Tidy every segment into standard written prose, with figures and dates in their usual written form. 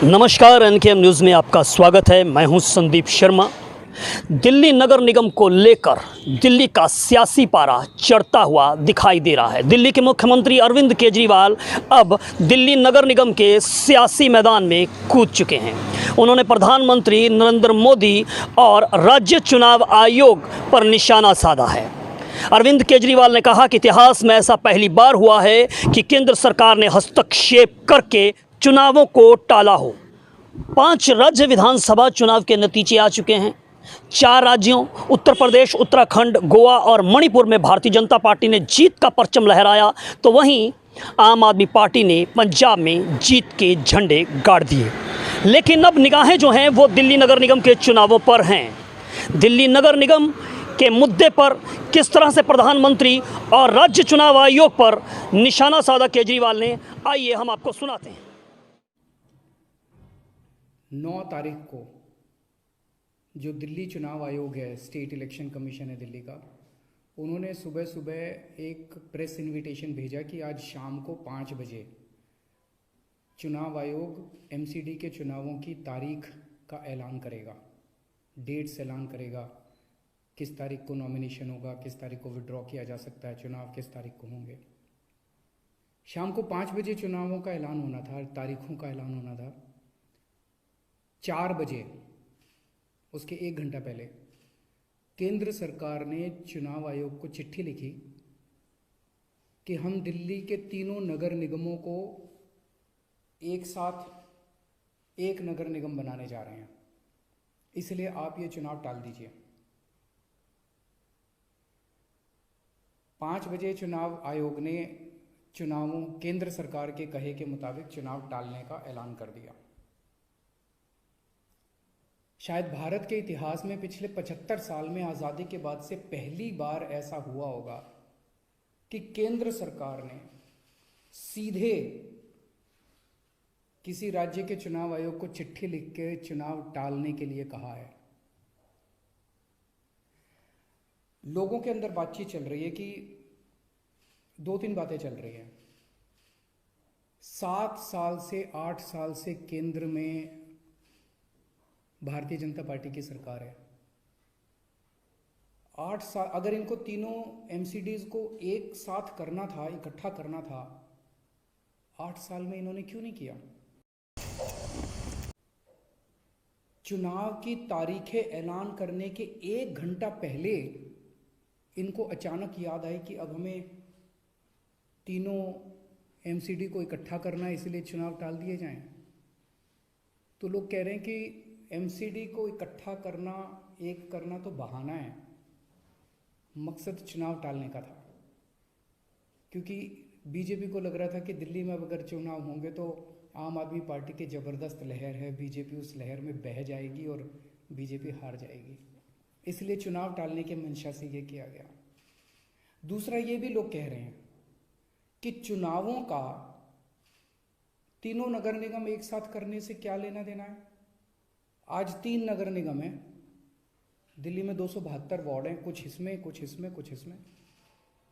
नमस्कार, एनकेएम न्यूज़ में आपका स्वागत है। मैं हूं संदीप शर्मा। दिल्ली नगर निगम को लेकर दिल्ली का सियासी पारा चढ़ता हुआ दिखाई दे रहा है। दिल्ली के मुख्यमंत्री अरविंद केजरीवाल अब दिल्ली नगर निगम के सियासी मैदान में कूद चुके हैं। उन्होंने प्रधानमंत्री नरेंद्र मोदी और राज्य चुनाव आयोग पर निशाना साधा है। अरविंद केजरीवाल ने कहा कि इतिहास में ऐसा पहली बार हुआ है कि केंद्र सरकार ने हस्तक्षेप करके चुनावों को टाला हो। 5 राज्य विधानसभा चुनाव के नतीजे आ चुके हैं। 4 राज्यों उत्तर प्रदेश, उत्तराखंड, गोवा और मणिपुर में भारतीय जनता पार्टी ने जीत का परचम लहराया, तो वहीं आम आदमी पार्टी ने पंजाब में जीत के झंडे गाड़ दिए। लेकिन अब निगाहें जो हैं वो दिल्ली नगर निगम के चुनावों पर हैं। दिल्ली नगर निगम के मुद्दे पर किस तरह से प्रधानमंत्री और राज्य चुनाव आयोग पर निशाना साधा केजरीवाल ने, आइए हम आपको सुनाते हैं। 9 तारीख को जो दिल्ली चुनाव आयोग है, स्टेट इलेक्शन कमीशन है दिल्ली का, उन्होंने सुबह सुबह एक प्रेस इनविटेशन भेजा कि आज शाम को 5 बजे चुनाव आयोग एमसीडी के चुनावों की तारीख का ऐलान करेगा, डेट्स ऐलान करेगा, किस तारीख को नॉमिनेशन होगा, किस तारीख को विड्रॉ किया जा सकता है, चुनाव किस तारीख को होंगे। शाम को 5 बजे चुनावों का ऐलान होना था, तारीखों का ऐलान होना था। 4 बजे, उसके 1 घंटा पहले, केंद्र सरकार ने चुनाव आयोग को चिट्ठी लिखी कि हम दिल्ली के तीनों नगर निगमों को एक साथ एक नगर निगम बनाने जा रहे हैं, इसलिए आप ये चुनाव टाल दीजिए। 5 बजे चुनाव आयोग ने चुनावों केंद्र सरकार के कहे के मुताबिक चुनाव टालने का ऐलान कर दिया। शायद भारत के इतिहास में पिछले 75 साल में आज़ादी के बाद से पहली बार ऐसा हुआ होगा कि केंद्र सरकार ने सीधे किसी राज्य के चुनाव आयोग को चिट्ठी लिख के चुनाव टालने के लिए कहा है। लोगों के अंदर बातचीत चल रही है कि 2-3 बातें चल रही हैं। 7 साल से 8 साल से केंद्र में भारतीय जनता पार्टी की सरकार है। 8 साल, अगर इनको तीनों एमसीडीज को एक साथ करना था, इकट्ठा करना था, 8 साल में इन्होंने क्यों नहीं किया? चुनाव की तारीखें ऐलान करने के 1 घंटा पहले इनको अचानक याद आई कि अब हमें तीनों एमसीडी को इकट्ठा करना है, इसलिए चुनाव टाल दिए जाएं। तो लोग कह रहे हैं कि एमसीडी को इकट्ठा करना, एक करना तो बहाना है, मकसद चुनाव टालने का था। क्योंकि बीजेपी को लग रहा था कि दिल्ली में अगर चुनाव होंगे तो आम आदमी पार्टी की ज़बरदस्त लहर है, बीजेपी उस लहर में बह जाएगी और बीजेपी हार जाएगी, इसलिए चुनाव टालने के मंशा से ये किया गया। दूसरा, ये भी लोग कह रहे हैं कि चुनावों का तीनों नगर निगम एक साथ करने से क्या लेना देना है। आज 3 नगर निगम हैं दिल्ली में, 272 वार्ड हैं, कुछ इसमें कुछ इसमें कुछ इसमें।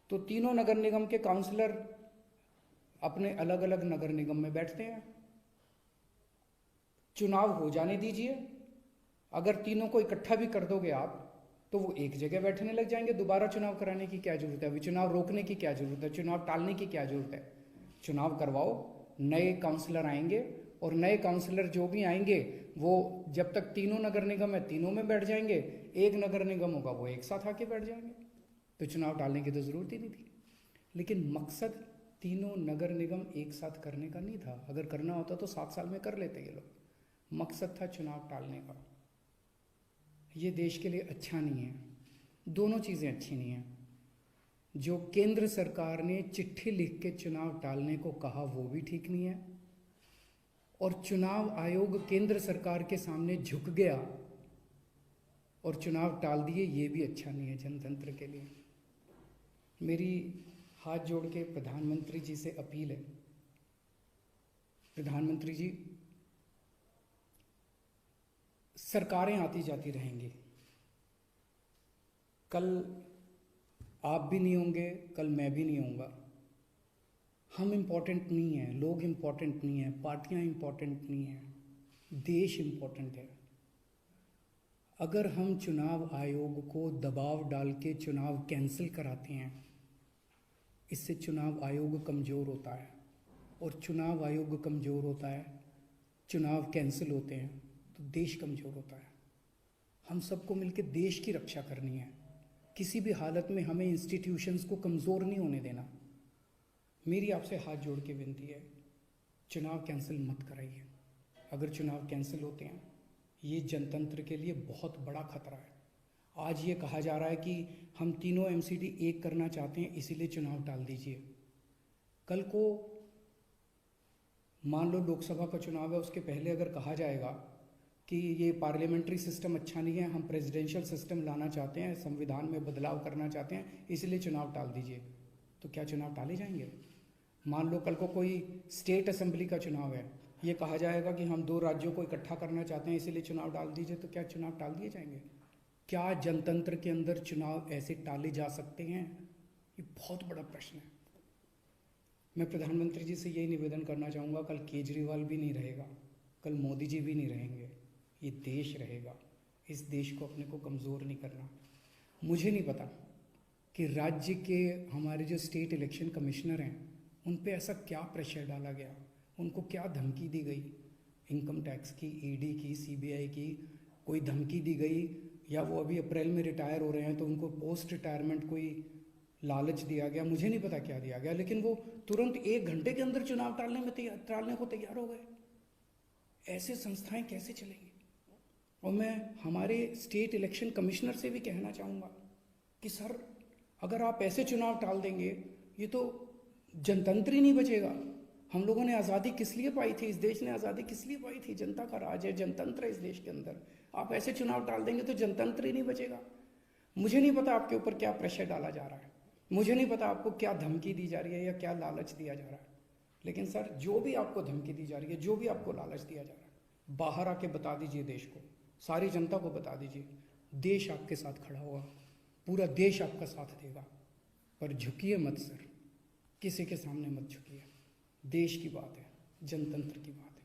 तो तीनों नगर निगम के काउंसलर अपने अलग अलग नगर निगम में बैठते हैं। चुनाव हो जाने दीजिए, अगर तीनों को इकट्ठा भी कर दोगे आप तो वो एक जगह बैठने लग जाएंगे। दोबारा चुनाव कराने की क्या जरूरत है? अभी चुनाव रोकने की क्या जरूरत है? चुनाव टालने की क्या जरूरत है? चुनाव करवाओ, नए काउंसलर आएंगे और नए काउंसलर जो भी आएंगे वो जब तक तीनों नगर निगम है तीनों में बैठ जाएंगे, एक नगर निगम होगा वो एक साथ आके बैठ जाएंगे। तो चुनाव टालने की तो ज़रूरत ही नहीं थी। लेकिन मकसद तीनों नगर निगम एक साथ करने का नहीं था। अगर करना होता तो 7 साल में कर लेते ये लोग। मकसद था चुनाव टालने का। ये देश के लिए अच्छा नहीं है, दोनों चीज़ें अच्छी नहीं हैं। जो केंद्र सरकार ने चिट्ठी लिख के चुनाव टालने को कहा वो भी ठीक नहीं है, और चुनाव आयोग केंद्र सरकार के सामने झुक गया और चुनाव टाल दिए, ये भी अच्छा नहीं है जनतंत्र के लिए। मेरी हाथ जोड़ के प्रधानमंत्री जी से अपील है, प्रधानमंत्री जी, सरकारें आती जाती रहेंगी, कल आप भी नहीं होंगे, कल मैं भी नहीं होऊंगा। हम इम्पोर्टेंट नहीं हैं, लोग इम्पोर्टेंट नहीं हैं, पार्टियां इम्पोर्टेंट नहीं हैं। देश इम्पोर्टेंट है। अगर हम चुनाव आयोग को दबाव डाल के चुनाव कैंसिल कराते हैं, इससे चुनाव आयोग कमज़ोर होता है, और चुनाव आयोग कमज़ोर होता है, चुनाव कैंसिल होते हैं तो देश कमज़ोर होता है। हम सबको मिलकर देश की रक्षा करनी है। किसी भी हालत में हमें इंस्टीट्यूशंस को कमज़ोर नहीं होने देना। मेरी आपसे हाथ जोड़ के विनती है, चुनाव कैंसिल मत कराइए। अगर चुनाव कैंसिल होते हैं, ये जनतंत्र के लिए बहुत बड़ा खतरा है। आज ये कहा जा रहा है कि हम तीनों एमसीडी एक करना चाहते हैं, इसीलिए चुनाव टाल दीजिए। कल को मान लो लोकसभा का चुनाव है, उसके पहले अगर कहा जाएगा कि ये पार्लियामेंट्री सिस्टम अच्छा नहीं है, हम प्रेसिडेंशियल सिस्टम लाना चाहते हैं, संविधान में बदलाव करना चाहते हैं, इसलिए चुनाव टाल दीजिए, तो क्या चुनाव टाले जाएंगे? मान लो कल को कोई स्टेट असेंबली का चुनाव है, ये कहा जाएगा कि हम 2 राज्यों को इकट्ठा करना चाहते हैं, इसीलिए चुनाव टाल दीजिए, तो क्या चुनाव टाल दिए जाएंगे? क्या जनतंत्र के अंदर चुनाव ऐसे टाले जा सकते हैं? ये बहुत बड़ा प्रश्न है। मैं प्रधानमंत्री जी से यही निवेदन करना चाहूँगा, कल केजरीवाल भी नहीं रहेगा, कल मोदी जी भी नहीं रहेंगे, ये देश रहेगा। इस देश को अपने को कमज़ोर नहीं करना। मुझे नहीं पता कि राज्य के हमारे जो स्टेट इलेक्शन कमिश्नर हैं उन पे ऐसा क्या प्रेशर डाला गया, उनको क्या धमकी दी गई, इनकम टैक्स की, ईडी की, सीबीआई की कोई धमकी दी गई, या वो अभी अप्रैल में रिटायर हो रहे हैं तो उनको पोस्ट रिटायरमेंट कोई लालच दिया गया, मुझे नहीं पता क्या दिया गया, लेकिन वो तुरंत 1 घंटे के अंदर चुनाव टालने को तैयार हो गए। ऐसे संस्थाएं कैसे चलेंगी? और मैं हमारे स्टेट इलेक्शन कमिश्नर से भी कहना चाहूँगा कि सर, अगर आप ऐसे चुनाव टाल देंगे, ये तो जनतंत्र ही नहीं बचेगा। हम लोगों ने आज़ादी किस लिए पाई थी? इस देश ने आज़ादी किस लिए पाई थी? जनता का राज है, जनतंत्र है इस देश के अंदर। आप ऐसे चुनाव टाल देंगे तो जनतंत्र ही नहीं बचेगा। मुझे नहीं पता आपके ऊपर क्या प्रेशर डाला जा रहा है, मुझे नहीं पता आपको क्या धमकी दी जा रही है या क्या लालच दिया जा रहा है, लेकिन सर, जो भी आपको धमकी दी जा रही है, जो भी आपको लालच दिया जा रहा है, बाहर आके बता दीजिए देश को, सारी जनता को बता दीजिए। देश आपके साथ खड़ा होगा, पूरा देश आपका साथ देगा। पर झुकिए मत सर, किसी के सामने मत झुकिए। देश की बात है, जनतंत्र की बात है।